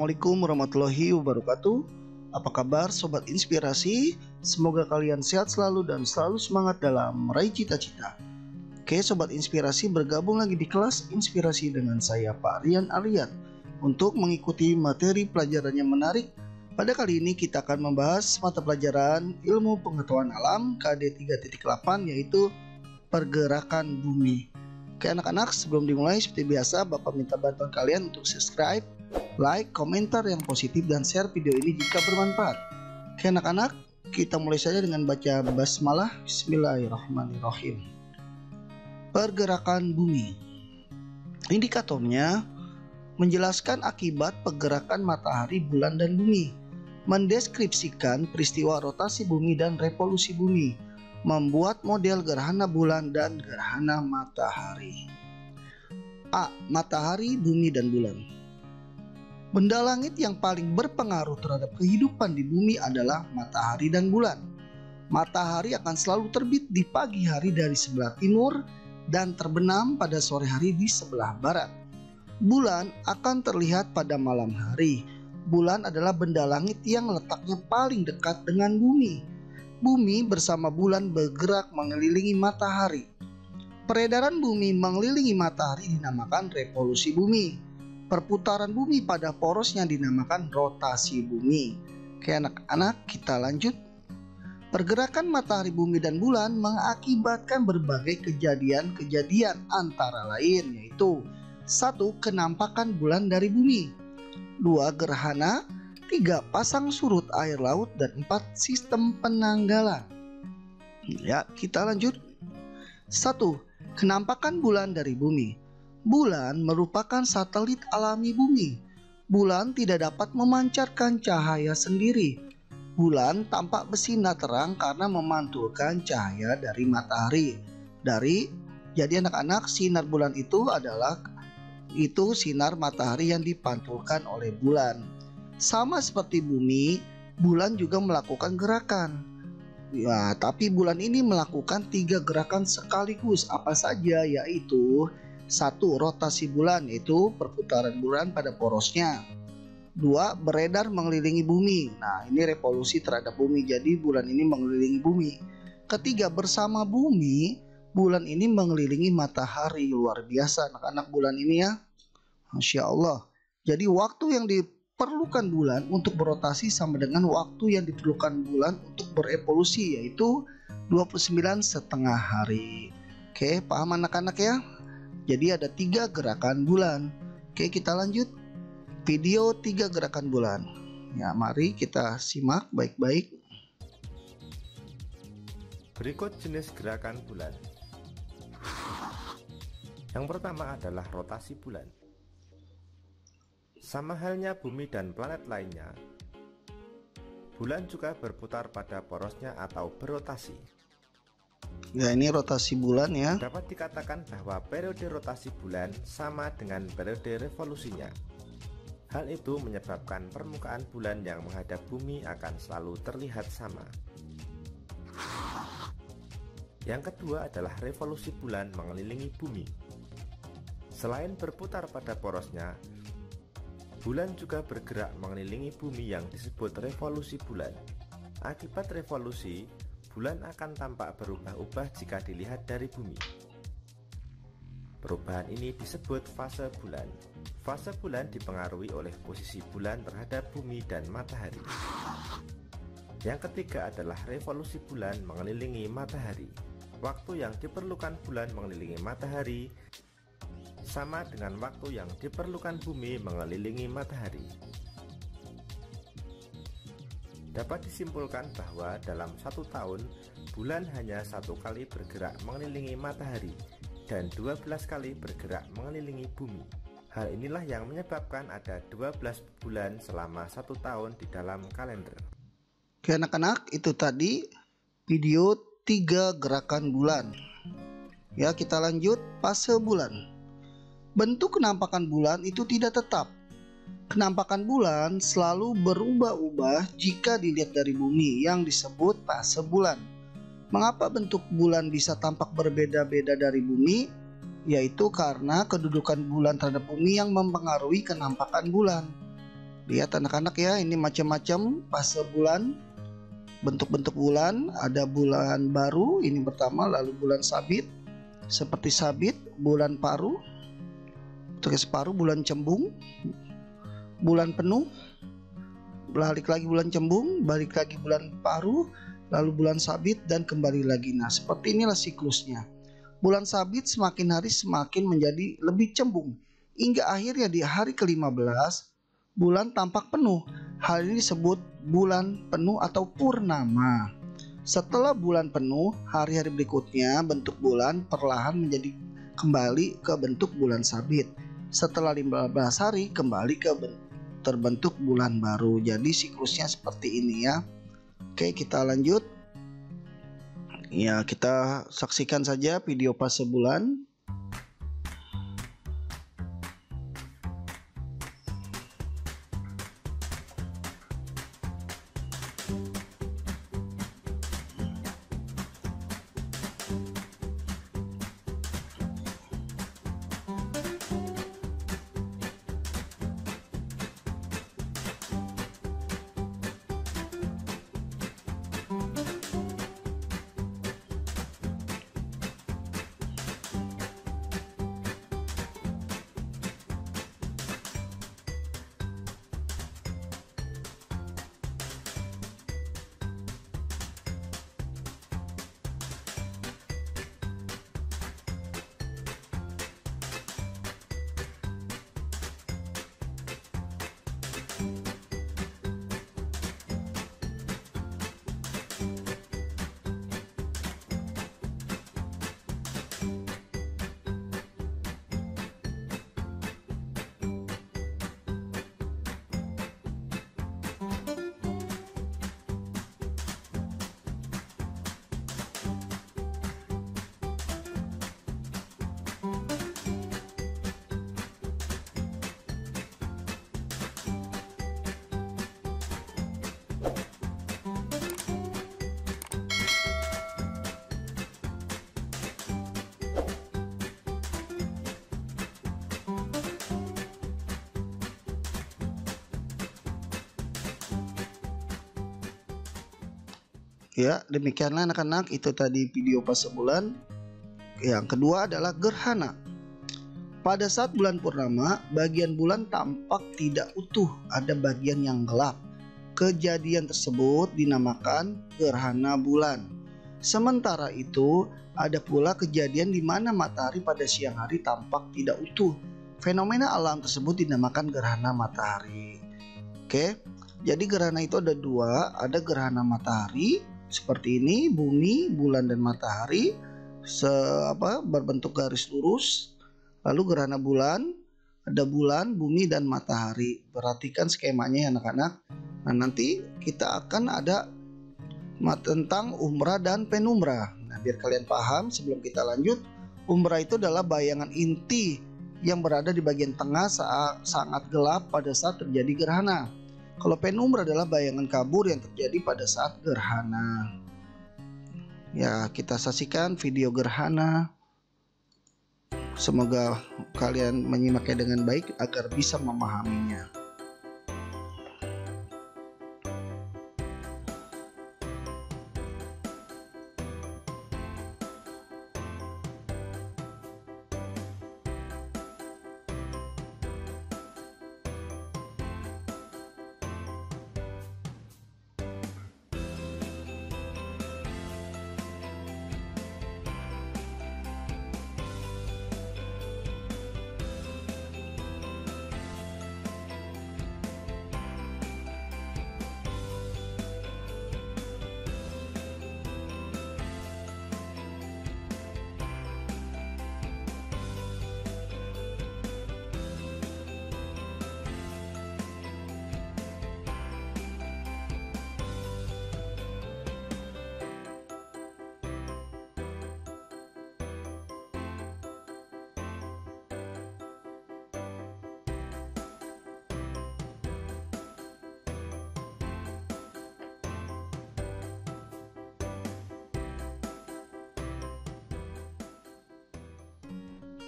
Assalamualaikum warahmatullahi wabarakatuh. Apa kabar sobat inspirasi? Semoga kalian sehat selalu dan selalu semangat dalam meraih cita-cita. Oke sobat inspirasi, bergabung lagi di kelas inspirasi dengan saya Pak Rian Aryan untuk mengikuti materi pelajaran yang menarik. Pada kali ini kita akan membahas mata pelajaran ilmu pengetahuan alam KD 3.8, yaitu pergerakan bumi. Oke anak-anak, sebelum dimulai seperti biasa Bapak minta bantuan kalian untuk subscribe, like, komentar yang positif, dan share video ini jika bermanfaat. Oke anak-anak, kita mulai saja dengan baca basmalah. Bismillahirrahmanirrahim. Pergerakan bumi. Indikatornya menjelaskan akibat pergerakan matahari, bulan, dan bumi, mendeskripsikan peristiwa rotasi bumi dan revolusi bumi, membuat model gerhana bulan dan gerhana matahari. A. Matahari, bumi, dan bulan. Benda langit yang paling berpengaruh terhadap kehidupan di bumi adalah matahari dan bulan. Matahari akan selalu terbit di pagi hari dari sebelah timur dan terbenam pada sore hari di sebelah barat. Bulan akan terlihat pada malam hari. Bulan adalah benda langit yang letaknya paling dekat dengan bumi. Bumi bersama bulan bergerak mengelilingi matahari. Peredaran bumi mengelilingi matahari dinamakan revolusi bumi. Perputaran bumi pada porosnya dinamakan rotasi bumi. Oke anak-anak, kita lanjut. Pergerakan matahari, bumi, dan bulan mengakibatkan berbagai kejadian-kejadian, antara lain yaitu 1. Kenampakan bulan dari bumi, 2. Gerhana, 3. Pasang surut air laut, dan 4. Sistem penanggalan. Ya, kita lanjut. 1. Kenampakan bulan dari bumi. Bulan merupakan satelit alami bumi. Bulan tidak dapat memancarkan cahaya sendiri. Bulan tampak bersinar terang karena memantulkan cahaya dari matahari. Jadi anak-anak, sinar bulan itu adalah sinar matahari yang dipantulkan oleh bulan. Sama seperti bumi, bulan juga melakukan gerakan. Ya, tapi bulan ini melakukan 3 gerakan sekaligus. Apa saja? Yaitu 1. Rotasi bulan, yaitu perputaran bulan pada porosnya. 2. Beredar mengelilingi bumi. Nah, ini revolusi terhadap bumi. Jadi bulan ini mengelilingi bumi. Ketiga, bersama bumi, bulan ini mengelilingi matahari. Luar biasa anak-anak bulan ini ya. Masya Allah. Jadi waktu yang diperlukan bulan untuk berotasi sama dengan waktu yang diperlukan bulan untuk berevolusi, yaitu 29,5 hari. Oke, paham anak-anak ya? Jadi ada 3 gerakan bulan. Oke, kita lanjut. Video 3 gerakan bulan. Ya, mari kita simak baik-baik. Berikut jenis gerakan bulan. Yang pertama adalah rotasi bulan. Sama halnya bumi dan planet lainnya, bulan juga berputar pada porosnya atau berotasi. Ya, ini rotasi bulan ya. Dapat dikatakan bahwa periode rotasi bulan sama dengan periode revolusinya. Hal itu menyebabkan permukaan bulan yang menghadap bumi akan selalu terlihat sama. Yang kedua adalah revolusi bulan mengelilingi bumi. Selain berputar pada porosnya, bulan juga bergerak mengelilingi bumi yang disebut revolusi bulan. Akibat revolusi, bulan akan tampak berubah-ubah jika dilihat dari bumi. Perubahan ini disebut fase bulan. Fase bulan dipengaruhi oleh posisi bulan terhadap bumi dan matahari. Yang ketiga adalah revolusi bulan mengelilingi matahari. Waktu yang diperlukan bulan mengelilingi matahari sama dengan waktu yang diperlukan bumi mengelilingi matahari. Dapat disimpulkan bahwa dalam 1 tahun, bulan hanya 1 kali bergerak mengelilingi matahari dan 12 kali bergerak mengelilingi bumi. Hal inilah yang menyebabkan ada 12 bulan selama 1 tahun di dalam kalender. Oke anak-anak, itu tadi video 3 gerakan bulan. Ya, kita lanjut fase bulan. Bentuk kenampakan bulan itu tidak tetap. Kenampakan bulan selalu berubah-ubah jika dilihat dari bumi, yang disebut fase bulan. Mengapa bentuk bulan bisa tampak berbeda-beda dari bumi? Yaitu karena kedudukan bulan terhadap bumi yang mempengaruhi kenampakan bulan. Lihat anak-anak ya, ini macam-macam fase bulan, bentuk-bentuk bulan. Ada bulan baru, ini pertama, lalu bulan sabit, seperti sabit, bulan paruh, terus paruh, bulan cembung, bulan penuh, balik lagi bulan cembung, balik lagi bulan paruh, lalu bulan sabit, dan kembali lagi. Nah, seperti inilah siklusnya. Bulan sabit semakin hari semakin menjadi lebih cembung, hingga akhirnya di hari ke-15 bulan tampak penuh. Hal ini disebut bulan penuh atau purnama. Setelah bulan penuh, hari-hari berikutnya bentuk bulan perlahan menjadi kembali ke bentuk bulan sabit. Setelah 15 hari kembali ke terbentuk bulan baru. Jadi siklusnya seperti ini ya. Oke, kita lanjut. Ya, kita saksikan saja video fase bulan. Ya, demikianlah anak-anak, itu tadi video fase bulan. Yang kedua adalah gerhana. Pada saat bulan purnama, bagian bulan tampak tidak utuh, ada bagian yang gelap. Kejadian tersebut dinamakan gerhana bulan. Sementara itu, ada pula kejadian di mana matahari pada siang hari tampak tidak utuh. Fenomena alam tersebut dinamakan gerhana matahari. Oke, jadi gerhana itu ada dua, ada gerhana matahari seperti ini, bumi, bulan, dan matahari berbentuk garis lurus. Lalu gerhana bulan, ada bulan, bumi, dan matahari. Perhatikan skemanya ya anak-anak. Nah, nanti kita akan ada tentang umbra dan penumbra. Nah, biar kalian paham sebelum kita lanjut, umbra itu adalah bayangan inti yang berada di bagian tengah saat sangat gelap pada saat terjadi gerhana. Kalau penumbra adalah bayangan kabur yang terjadi pada saat gerhana. Ya, kita saksikan video gerhana. Semoga kalian menyimaknya dengan baik agar bisa memahaminya.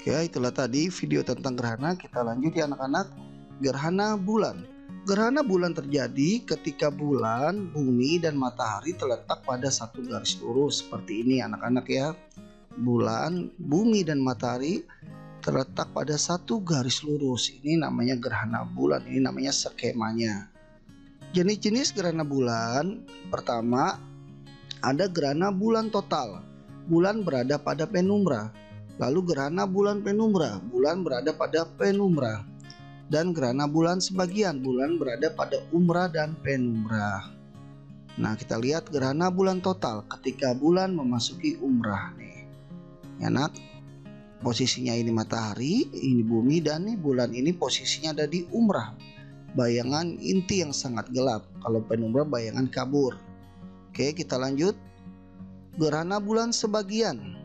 Oke, itulah tadi video tentang gerhana. Kita lanjut ya anak-anak. Gerhana bulan. Gerhana bulan terjadi ketika bulan, bumi, dan matahari terletak pada satu garis lurus seperti ini anak-anak ya. Bulan, bumi, dan matahari terletak pada satu garis lurus. Ini namanya gerhana bulan, ini namanya skemanya. Jenis-jenis gerhana bulan, pertama ada gerhana bulan total. Bulan berada pada penumbra. Lalu gerhana bulan penumbra, bulan berada pada penumbra. Dan gerhana bulan sebagian, bulan berada pada umbra dan penumbra. Nah, kita lihat gerhana bulan total ketika bulan memasuki umrah nih. Ya, nak. Posisinya ini matahari, ini bumi, dan nih bulan ini posisinya ada di umrah. Bayangan inti yang sangat gelap. Kalau penumbra bayangan kabur. Oke, kita lanjut. Gerhana bulan sebagian.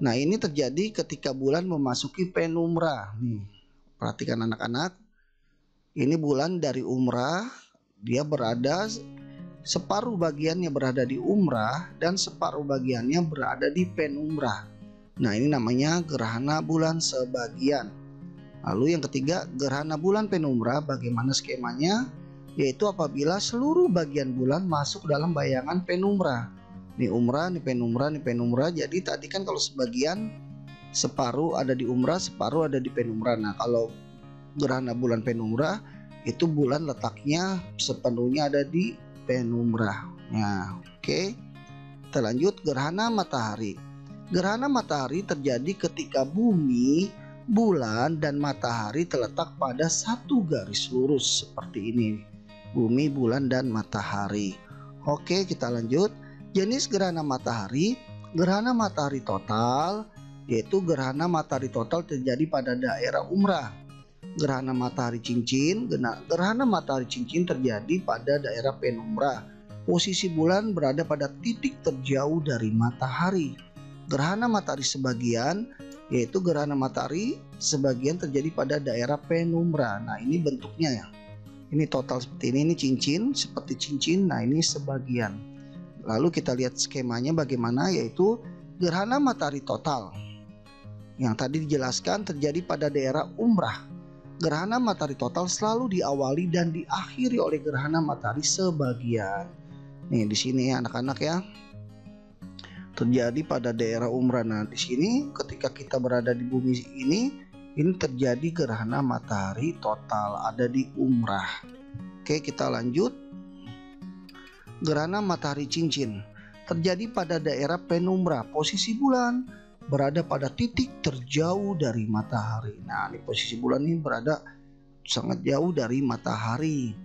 Nah, ini terjadi ketika bulan memasuki penumbra. Nih, perhatikan anak-anak. Ini bulan dari umrah, dia berada separuh bagiannya berada di umrah dan separuh bagiannya berada di penumbra. Nah, ini namanya gerhana bulan sebagian. Lalu yang ketiga, gerhana bulan penumbra. Bagaimana skemanya? Yaitu apabila seluruh bagian bulan masuk dalam bayangan penumbra. Ini umrah, ini penumbra, ini penumbra. Jadi tadi kan kalau sebagian, separuh ada di umrah, separuh ada di penumbra. Nah, kalau gerhana bulan penumbra, itu bulan letaknya sepenuhnya ada di penumbra. Nah, oke. Kita lanjut, gerhana matahari. Gerhana matahari terjadi ketika bumi, bulan, dan matahari terletak pada satu garis lurus seperti ini. Bumi, bulan, dan matahari. Oke, kita lanjut. Jenis gerhana matahari total, yaitu gerhana matahari total terjadi pada daerah umrah. Gerhana matahari cincin terjadi pada daerah penumbra. Posisi bulan berada pada titik terjauh dari matahari. Gerhana matahari sebagian, yaitu gerhana matahari sebagian terjadi pada daerah penumbra. Nah, ini bentuknya ya. Ini total seperti ini cincin, seperti cincin. Nah, ini sebagian. Lalu kita lihat skemanya bagaimana, yaitu gerhana matahari total. Yang tadi dijelaskan terjadi pada daerah umrah. Gerhana matahari total selalu diawali dan diakhiri oleh gerhana matahari sebagian. Nih di sini ya anak-anak ya. Terjadi pada daerah umrah. Nah, di sini ketika kita berada di bumi ini terjadi gerhana matahari total ada di umrah. Oke, kita lanjut. Gerhana matahari cincin terjadi pada daerah penumbra. Posisi bulan berada pada titik terjauh dari matahari. Nah, ini posisi bulan ini berada sangat jauh dari matahari.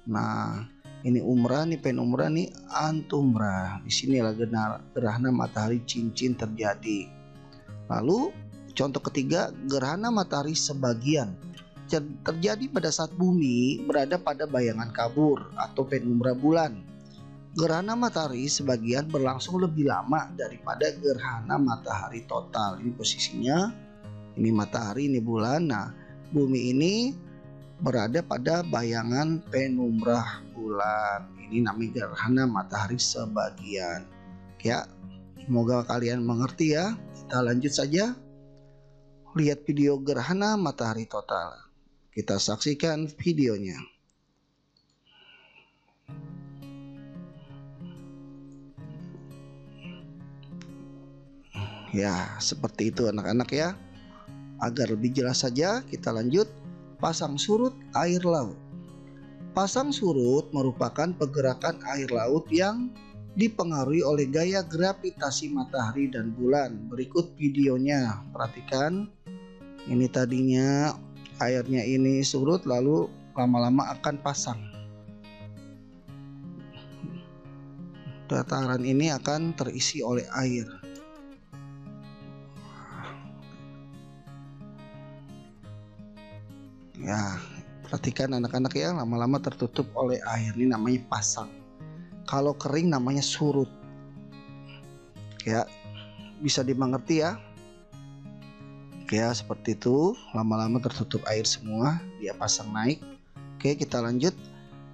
Nah, ini umrah, nih penumbra, nih antumbra. Di sinilah gerhana matahari cincin terjadi. Lalu contoh ketiga, gerhana matahari sebagian terjadi pada saat bumi berada pada bayangan kabur atau penumbra bulan. Gerhana matahari sebagian berlangsung lebih lama daripada gerhana matahari total. Ini posisinya, ini matahari, ini bulan. Nah, bumi ini berada pada bayangan penumbra bulan. Ini namanya gerhana matahari sebagian. Ya, semoga kalian mengerti ya. Kita lanjut saja. Lihat video gerhana matahari total. Kita saksikan videonya. Ya, seperti itu anak-anak ya. Agar lebih jelas saja, kita lanjut. Pasang surut air laut. Pasang surut merupakan pergerakan air laut yang dipengaruhi oleh gaya gravitasi matahari dan bulan. Berikut videonya, perhatikan. Ini tadinya airnya ini surut, lalu lama-lama akan pasang. Dataran ini akan terisi oleh air. Ya, perhatikan anak-anak ya, lama-lama tertutup oleh air. Ini namanya pasang. Kalau kering namanya surut. Ya, bisa dimengerti ya. Ya, seperti itu. Lama-lama tertutup air semua, dia pasang naik. Oke, kita lanjut.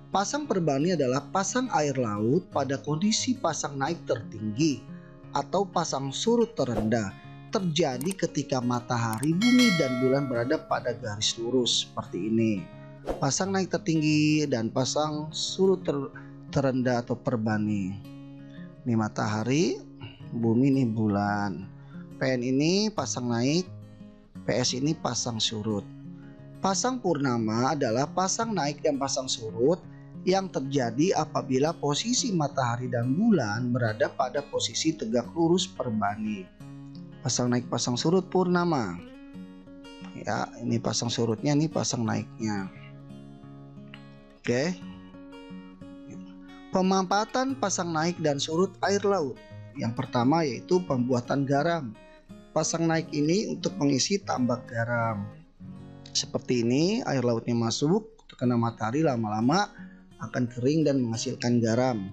Pasang perbani adalah pasang air laut pada kondisi pasang naik tertinggi atau pasang surut terendah. Terjadi ketika matahari, bumi, dan bulan berada pada garis lurus seperti ini. pasang naik tertinggi dan pasang surut terendah atau perbani. Ini matahari, bumi ini bulan. PN ini pasang naik, PS ini pasang surut. Pasang purnama adalah pasang naik dan pasang surut yang terjadi apabila posisi matahari dan bulan berada pada posisi tegak lurus perbani. Pasang naik pasang surut purnama. Ya, ini pasang surutnya, ini pasang naiknya. Oke. Pemanfaatan pasang naik dan surut air laut. Yang pertama yaitu pembuatan garam. Pasang naik ini untuk mengisi tambak garam. Seperti ini, air lautnya masuk, terkena matahari, lama-lama akan kering dan menghasilkan garam.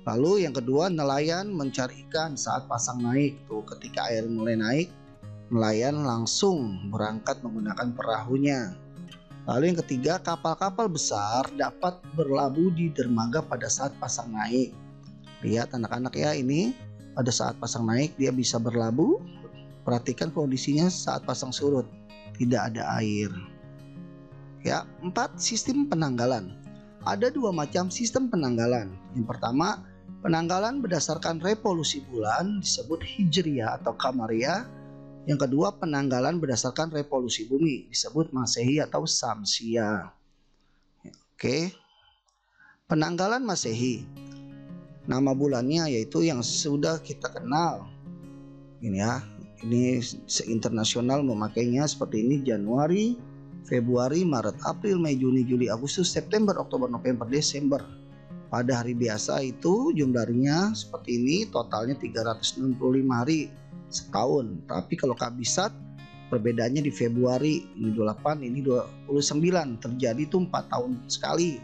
Lalu yang kedua, nelayan mencari ikan saat pasang naik. Tuh, ketika air mulai naik, nelayan langsung berangkat menggunakan perahunya. Lalu yang ketiga, kapal-kapal besar dapat berlabuh di dermaga pada saat pasang naik. Lihat anak-anak ya, ini pada saat pasang naik dia bisa berlabuh. Perhatikan kondisinya saat pasang surut, tidak ada air. Ya, 4. Sistem penanggalan. Ada 2 macam sistem penanggalan. Yang pertama, penanggalan berdasarkan revolusi bulan disebut Hijriyah atau Qamariyah. Yang kedua, penanggalan berdasarkan revolusi bumi disebut Masehi atau Samsiyah. Oke. Penanggalan Masehi. Nama bulannya yaitu yang sudah kita kenal. Ini ya. Ini internasional memakainya seperti ini: Januari, Februari, Maret, April, Mei, Juni, Juli, Agustus, September, Oktober, November, Desember. Pada hari biasa itu jumlahnya seperti ini, totalnya 365 hari setahun. Tapi kalau kabisat perbedaannya di Februari, ini 28, ini 29. Terjadi itu 4 tahun sekali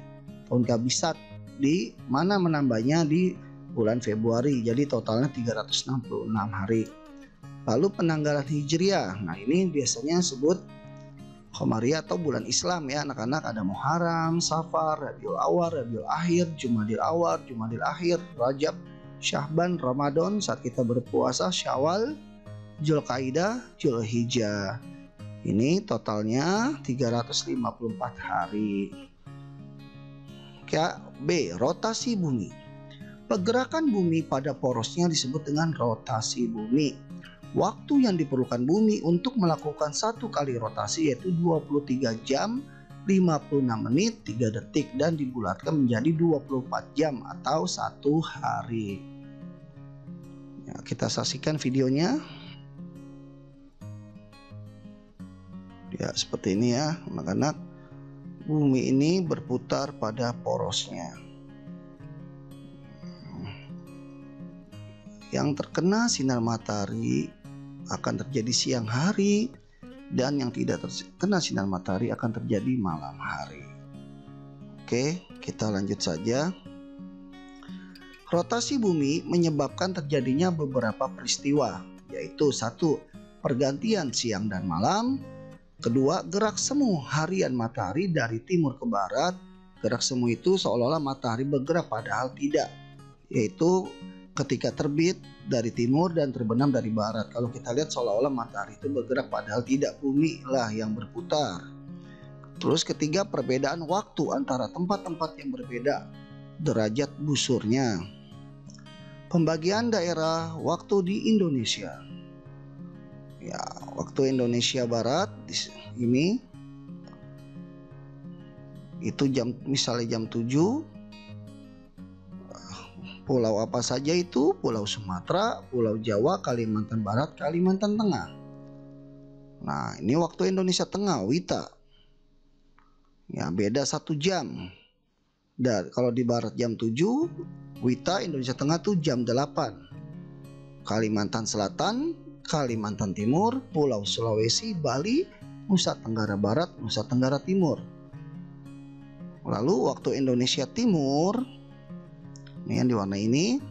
tahun kabisat. Di mana menambahnya di bulan Februari, jadi totalnya 366 hari. Lalu penanggalan Hijriyah. Nah, ini biasanya disebut Qamariyah atau bulan Islam ya anak-anak. Ada Muharram, Safar, Rabiul Awal, Rabiul Akhir, Jumadil Awal, Jumadil Akhir, Rajab, Syahban, Ramadan saat kita berpuasa, Syawal, Zulkaidah, Zulhijjah. Ini totalnya 354 hari. B. Rotasi bumi. Pergerakan bumi pada porosnya disebut dengan rotasi bumi. Waktu yang diperlukan bumi untuk melakukan satu kali rotasi yaitu 23 jam 56 menit 3 detik dan dibulatkan menjadi 24 jam atau 1 hari. Ya, kita saksikan videonya. Ya, seperti ini ya anak-anak. Bumi ini berputar pada porosnya. Yang terkena sinar matahari akan terjadi siang hari, dan yang tidak terkena sinar matahari akan terjadi malam hari. Oke, kita lanjut saja. Rotasi bumi menyebabkan terjadinya beberapa peristiwa, yaitu 1. Pergantian siang dan malam. 2. Gerak semu harian matahari dari timur ke barat. Gerak semu itu seolah-olah matahari bergerak padahal tidak, yaitu ketika terbit dari timur dan terbenam dari barat. Kalau kita lihat seolah-olah matahari itu bergerak padahal tidak, bumi lah yang berputar. Terus 3. Perbedaan waktu antara tempat-tempat yang berbeda derajat busurnya. Pembagian daerah waktu di Indonesia. Ya, waktu Indonesia Barat ini itu jam, misalnya jam 7. Pulau apa saja itu? Pulau Sumatera, Pulau Jawa, Kalimantan Barat, Kalimantan Tengah. Nah, ini waktu Indonesia Tengah, WITA. Ya, beda 1 jam. Dan kalau di barat jam 7, WITA Indonesia Tengah tuh jam 8. Kalimantan Selatan, Kalimantan Timur, Pulau Sulawesi, Bali, Nusa Tenggara Barat, Nusa Tenggara Timur. Lalu waktu Indonesia Timur, ini yang diwarna ini.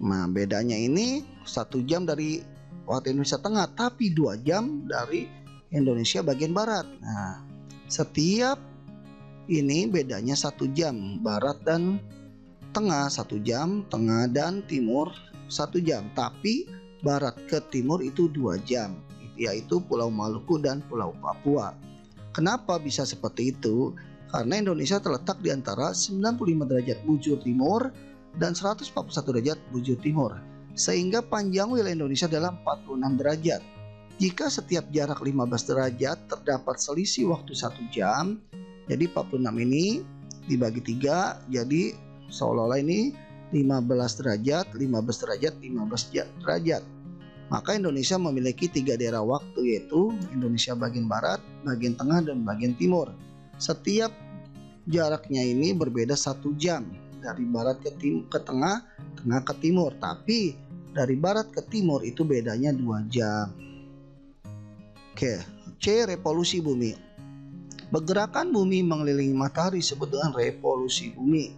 Nah, bedanya ini 1 jam dari waktu Indonesia Tengah, tapi 2 jam dari Indonesia bagian Barat. Nah, setiap ini bedanya 1 jam, Barat dan Tengah 1 jam, Tengah dan Timur 1 jam. Tapi Barat ke Timur itu 2 jam, yaitu Pulau Maluku dan Pulau Papua. Kenapa bisa seperti itu? Karena Indonesia terletak di antara 95 derajat bujur timur dan 141 derajat bujur timur, sehingga panjang wilayah Indonesia adalah 46 derajat. Jika setiap jarak 15 derajat terdapat selisih waktu 1 jam, jadi 46 ini dibagi 3, jadi seolah-olah ini 15 derajat, 15 derajat, 15 derajat. Maka Indonesia memiliki 3 daerah waktu, yaitu Indonesia bagian barat, bagian tengah, dan bagian timur. Setiap jaraknya ini berbeda 1 jam, dari barat ke tengah, tengah ke timur. Tapi dari barat ke timur itu bedanya 2 jam. Oke, C. Revolusi bumi. Pergerakan bumi mengelilingi matahari disebut dengan revolusi bumi.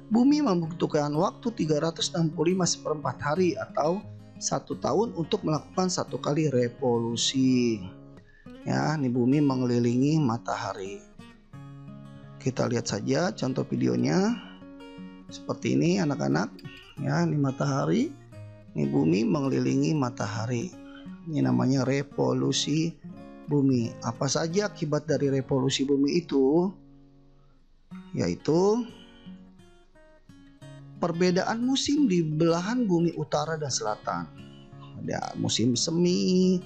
Bumi membutuhkan waktu 365 hari atau 1 tahun untuk melakukan 1 kali revolusi. Ya, ini bumi mengelilingi matahari. Kita lihat saja contoh videonya. Seperti ini anak-anak. Ya, ini matahari. Ini bumi mengelilingi matahari. Ini namanya revolusi bumi. Apa saja akibat dari revolusi bumi itu? Yaitu perbedaan musim di belahan bumi utara dan selatan. Ada musim semi,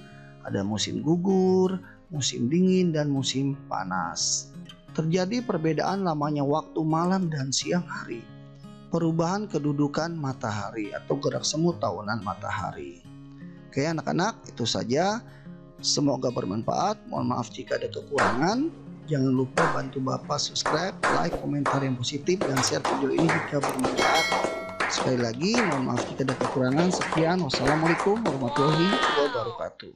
ada musim gugur, musim dingin, dan musim panas. Terjadi perbedaan lamanya waktu malam dan siang hari. Perubahan kedudukan matahari atau gerak semu tahunan matahari. Oke anak-anak, itu saja. Semoga bermanfaat. Mohon maaf jika ada kekurangan. Jangan lupa bantu Bapak subscribe, like, komentar yang positif, dan share video ini jika bermanfaat. Sekali lagi, mohon maaf jika ada kekurangan. Sekian, wassalamualaikum warahmatullahi wabarakatuh.